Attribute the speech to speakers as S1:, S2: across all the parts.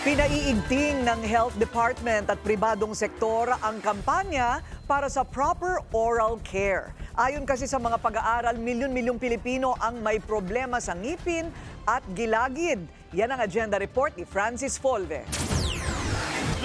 S1: Pinaiigting ng Health Department at pribadong sektor ang kampanya para sa proper oral care. Ayon kasi sa mga pag-aaral, milyon-milyong Pilipino ang may problema sa ngipin at gilagid. Yan ang agenda report ni Francis Folve.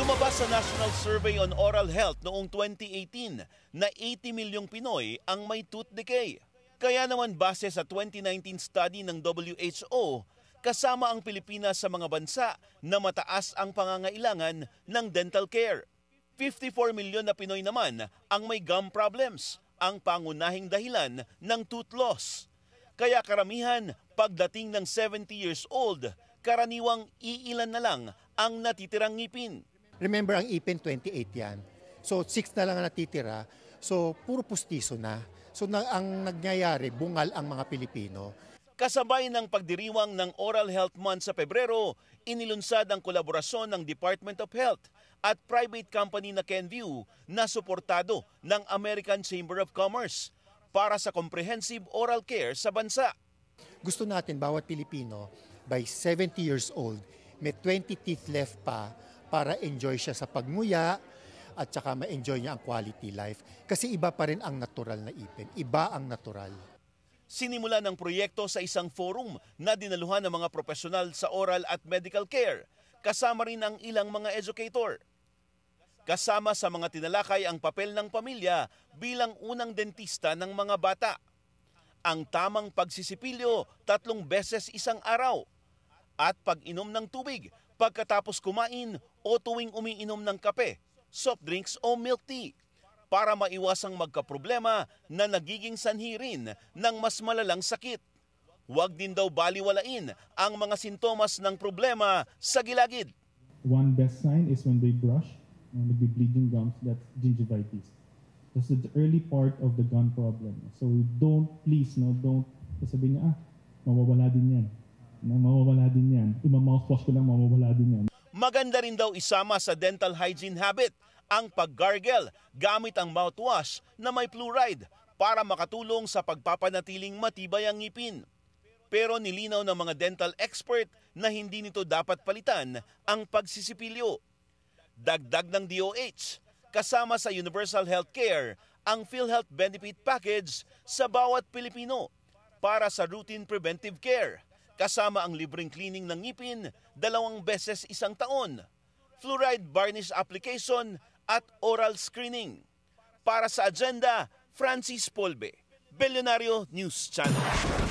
S2: Lumabas sa National Survey on Oral Health noong 2018 na 80 milyong Pinoy ang may tooth decay. Kaya naman base sa 2019 study ng WHO, kasama ang Pilipinas sa mga bansa na mataas ang pangangailangan ng dental care. 54 milyon na Pinoy naman ang may gum problems, ang pangunahing dahilan ng tooth loss. Kaya karamihan, pagdating ng 70 years old, karaniwang iilan na lang ang natitirang ngipin.
S3: Remember, ang ipin 28 yan. So 6 na lang ang natitira. So puro pustiso na. So ang nagyayari, bungal ang mga Pilipino.
S2: Kasabay ng pagdiriwang ng Oral Health Month sa Pebrero, inilunsad ang kolaborasyon ng Department of Health at private company na Kenvue na suportado ng American Chamber of Commerce para sa comprehensive oral care sa bansa.
S3: Gusto natin bawat Pilipino by 70 years old may 20 teeth left pa para enjoy siya sa pagmuya at saka ma-enjoy niya ang quality life. Kasi iba pa rin ang natural na ipin. Iba ang natural.
S2: Sinimula ng proyekto sa isang forum na dinaluhan ng mga profesional sa oral at medical care, kasama rin ang ilang mga educator. Kasama sa mga tinalakay ang papel ng pamilya bilang unang dentista ng mga bata. Ang tamang pagsisipilyo 3 beses isang araw. At pag-inom ng tubig pagkatapos kumain o tuwing umiinom ng kape, soft drinks o milk tea, para maiwasang magkaproblema na nagiging sanhi rin ng mas malalang sakit. Huwag din daw baliwalain ang mga sintomas ng problema sa gilagid.
S4: One best sign is when they brush and nagbe-bleeding gums, that's gingivitis. That's the early part of the gum problem. So don't sabihin niya, mawawala din yan. Mawawala din yan. Ima-mouthwash ko lang, mawawala din yan.
S2: Maganda rin daw isama sa dental hygiene habit ang pag-gargle gamit ang mouthwash na may fluoride para makatulong sa pagpapanatiling matibay ang ngipin. Pero nilinaw ng mga dental expert na hindi nito dapat palitan ang pagsisipilyo. Dagdag ng DOH, kasama sa Universal Healthcare ang PhilHealth Benefit Package sa bawat Pilipino para sa routine preventive care, kasama ang libreng cleaning ng ngipin 2 beses isang taon, fluoride varnish application at oral screening. Para sa agenda, Francis Folve, Billionario News Channel.